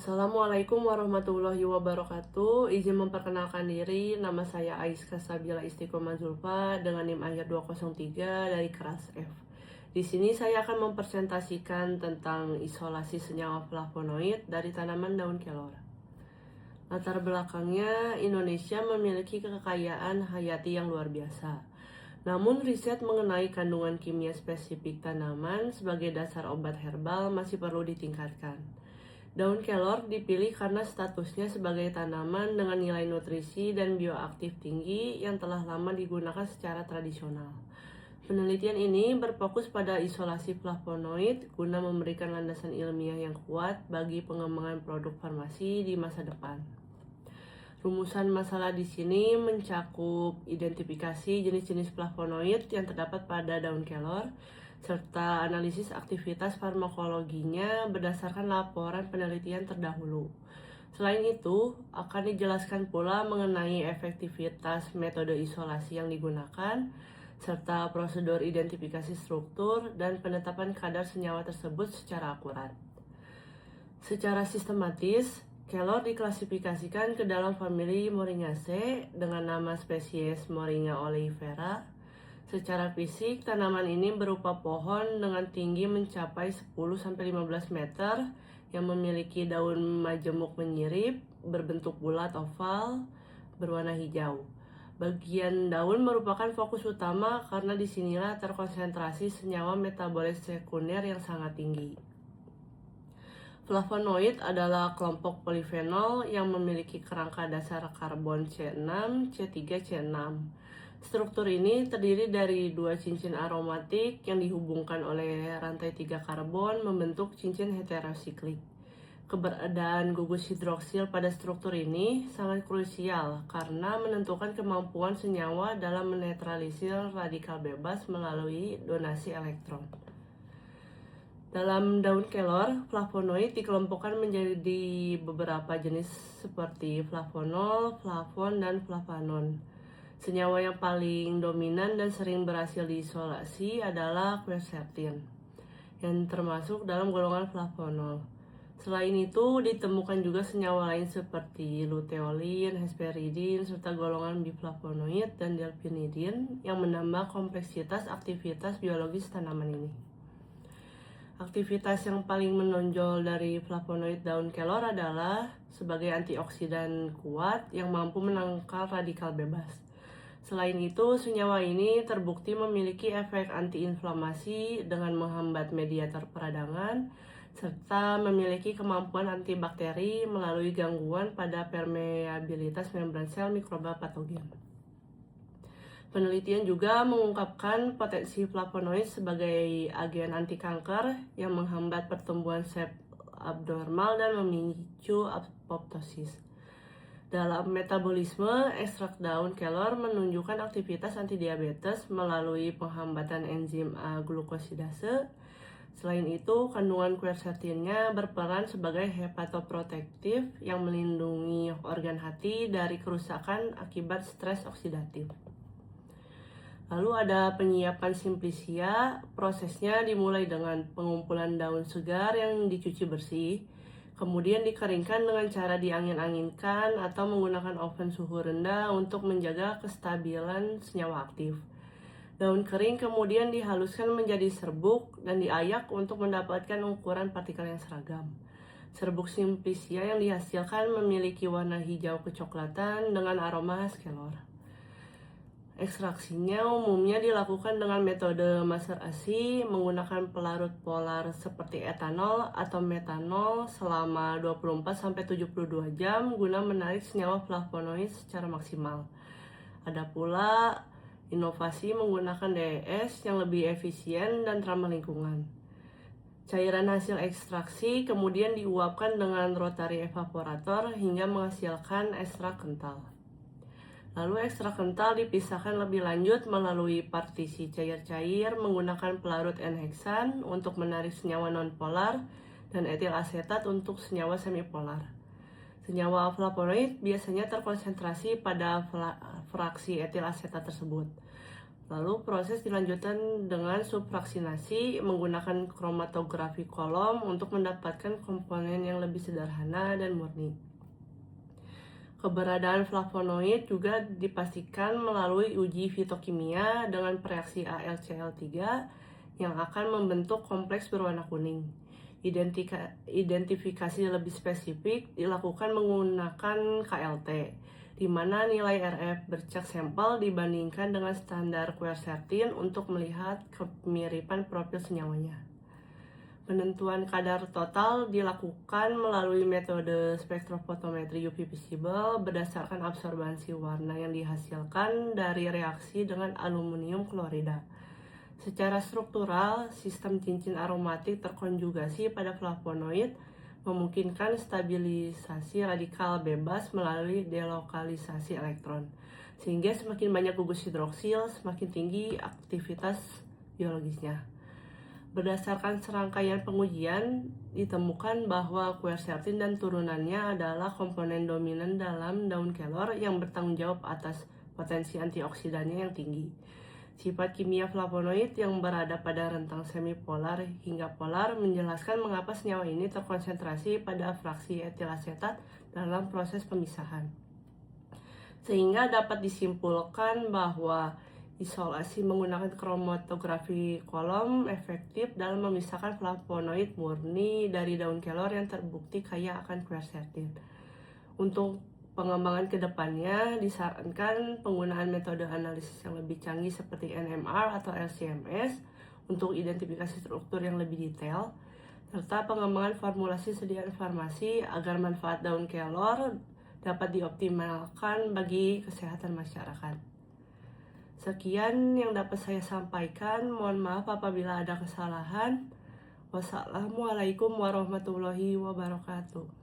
Assalamualaikum warahmatullahi wabarakatuh. Izin memperkenalkan diri, nama saya Aiska Sabila Istiqomah Zulfa dengan NIM akhir 203 dari Keras F. Di sini saya akan mempresentasikan tentang isolasi senyawa flavonoid dari tanaman daun kelor. Latar belakangnya, Indonesia memiliki kekayaan hayati yang luar biasa. Namun riset mengenai kandungan kimia spesifik tanaman sebagai dasar obat herbal masih perlu ditingkatkan. Daun kelor dipilih karena statusnya sebagai tanaman dengan nilai nutrisi dan bioaktif tinggi yang telah lama digunakan secara tradisional. Penelitian ini berfokus pada isolasi flavonoid guna memberikan landasan ilmiah yang kuat bagi pengembangan produk farmasi di masa depan. Rumusan masalah di sini mencakup identifikasi jenis-jenis flavonoid yang terdapat pada daun kelor, serta analisis aktivitas farmakologinya berdasarkan laporan penelitian terdahulu. Selain itu, akan dijelaskan pula mengenai efektivitas metode isolasi yang digunakan, serta prosedur identifikasi struktur dan penetapan kadar senyawa tersebut secara akurat. Secara sistematis, kelor diklasifikasikan ke dalam famili Moringaceae dengan nama spesies Moringa oleifera. Secara fisik, tanaman ini berupa pohon dengan tinggi mencapai 10-15 meter yang memiliki daun majemuk menyirip, berbentuk bulat oval, berwarna hijau. Bagian daun merupakan fokus utama karena disinilah terkonsentrasi senyawa metabolit sekunder yang sangat tinggi. Flavonoid adalah kelompok polifenol yang memiliki kerangka dasar karbon C6, C3, C6. Struktur ini terdiri dari dua cincin aromatik yang dihubungkan oleh rantai 3 karbon membentuk cincin heterosiklik. Keberadaan gugus hidroksil pada struktur ini sangat krusial karena menentukan kemampuan senyawa dalam menetralisir radikal bebas melalui donasi elektron. Dalam daun kelor, flavonoid dikelompokkan menjadi beberapa jenis seperti flavonol, flavon, dan flavanon. Senyawa yang paling dominan dan sering berhasil diisolasi adalah quercetin, yang termasuk dalam golongan flavonol. Selain itu, ditemukan juga senyawa lain seperti luteolin, hesperidin, serta golongan biflavonoid dan delphinidin yang menambah kompleksitas aktivitas biologis tanaman ini. Aktivitas yang paling menonjol dari flavonoid daun kelor adalah sebagai antioksidan kuat yang mampu menangkal radikal bebas. Selain itu, senyawa ini terbukti memiliki efek antiinflamasi dengan menghambat mediator peradangan, serta memiliki kemampuan antibakteri melalui gangguan pada permeabilitas membran sel mikroba patogen. Penelitian juga mengungkapkan potensi flavonoid sebagai agen anti kanker yang menghambat pertumbuhan sel abnormal dan memicu apoptosis. Dalam metabolisme, ekstrak daun kelor menunjukkan aktivitas antidiabetes melalui penghambatan enzim A-glukosidase. Selain itu, kandungan quercetinnya berperan sebagai hepatoprotektif yang melindungi organ hati dari kerusakan akibat stres oksidatif. Lalu ada penyiapan simplicia. Prosesnya dimulai dengan pengumpulan daun segar yang dicuci bersih, kemudian dikeringkan dengan cara diangin-anginkan atau menggunakan oven suhu rendah untuk menjaga kestabilan senyawa aktif. Daun kering kemudian dihaluskan menjadi serbuk dan diayak untuk mendapatkan ukuran partikel yang seragam. Serbuk simplicia yang dihasilkan memiliki warna hijau kecoklatan dengan aroma khas kelor. Ekstraksinya umumnya dilakukan dengan metode maserasi menggunakan pelarut polar seperti etanol atau metanol selama 24-72 jam guna menarik senyawa flavonoid secara maksimal. Ada pula inovasi menggunakan DES yang lebih efisien dan ramah lingkungan. Cairan hasil ekstraksi kemudian diuapkan dengan rotary evaporator hingga menghasilkan ekstrak kental. Lalu ekstrak kental dipisahkan lebih lanjut melalui partisi cair-cair menggunakan pelarut N-heksan untuk menarik senyawa nonpolar dan etil asetat untuk senyawa semipolar. Senyawa flavonoid biasanya terkonsentrasi pada fraksi etil asetat tersebut. Lalu proses dilanjutkan dengan subfraksinasi menggunakan kromatografi kolom untuk mendapatkan komponen yang lebih sederhana dan murni. Keberadaan flavonoid juga dipastikan melalui uji fitokimia dengan reaksi AlCl3 yang akan membentuk kompleks berwarna kuning. Identifikasi lebih spesifik dilakukan menggunakan KLT, di mana nilai RF bercak sampel dibandingkan dengan standar quercetin untuk melihat kemiripan profil senyawanya. Penentuan kadar total dilakukan melalui metode spektrofotometri UV visible berdasarkan absorbansi warna yang dihasilkan dari reaksi dengan aluminium klorida. Secara struktural, sistem cincin aromatik terkonjugasi pada flavonoid memungkinkan stabilisasi radikal bebas melalui delokalisasi elektron, sehingga semakin banyak gugus hidroksil, semakin tinggi aktivitas biologisnya. Berdasarkan serangkaian pengujian, ditemukan bahwa quercetin dan turunannya adalah komponen dominan dalam daun kelor yang bertanggung jawab atas potensi antioksidannya yang tinggi. Sifat kimia flavonoid yang berada pada rentang semipolar hingga polar menjelaskan mengapa senyawa ini terkonsentrasi pada fraksi etilasetat dalam proses pemisahan. Sehingga dapat disimpulkan bahwa isolasi menggunakan kromatografi kolom efektif dalam memisahkan flavonoid murni dari daun kelor yang terbukti kaya akan quercetin. Untuk pengembangan kedepannya disarankan penggunaan metode analisis yang lebih canggih seperti NMR atau LC-MS untuk identifikasi struktur yang lebih detail, serta pengembangan formulasi sediaan farmasi agar manfaat daun kelor dapat dioptimalkan bagi kesehatan masyarakat. Sekian yang dapat saya sampaikan. Mohon maaf apabila ada kesalahan. Wassalamualaikum warahmatullahi wabarakatuh.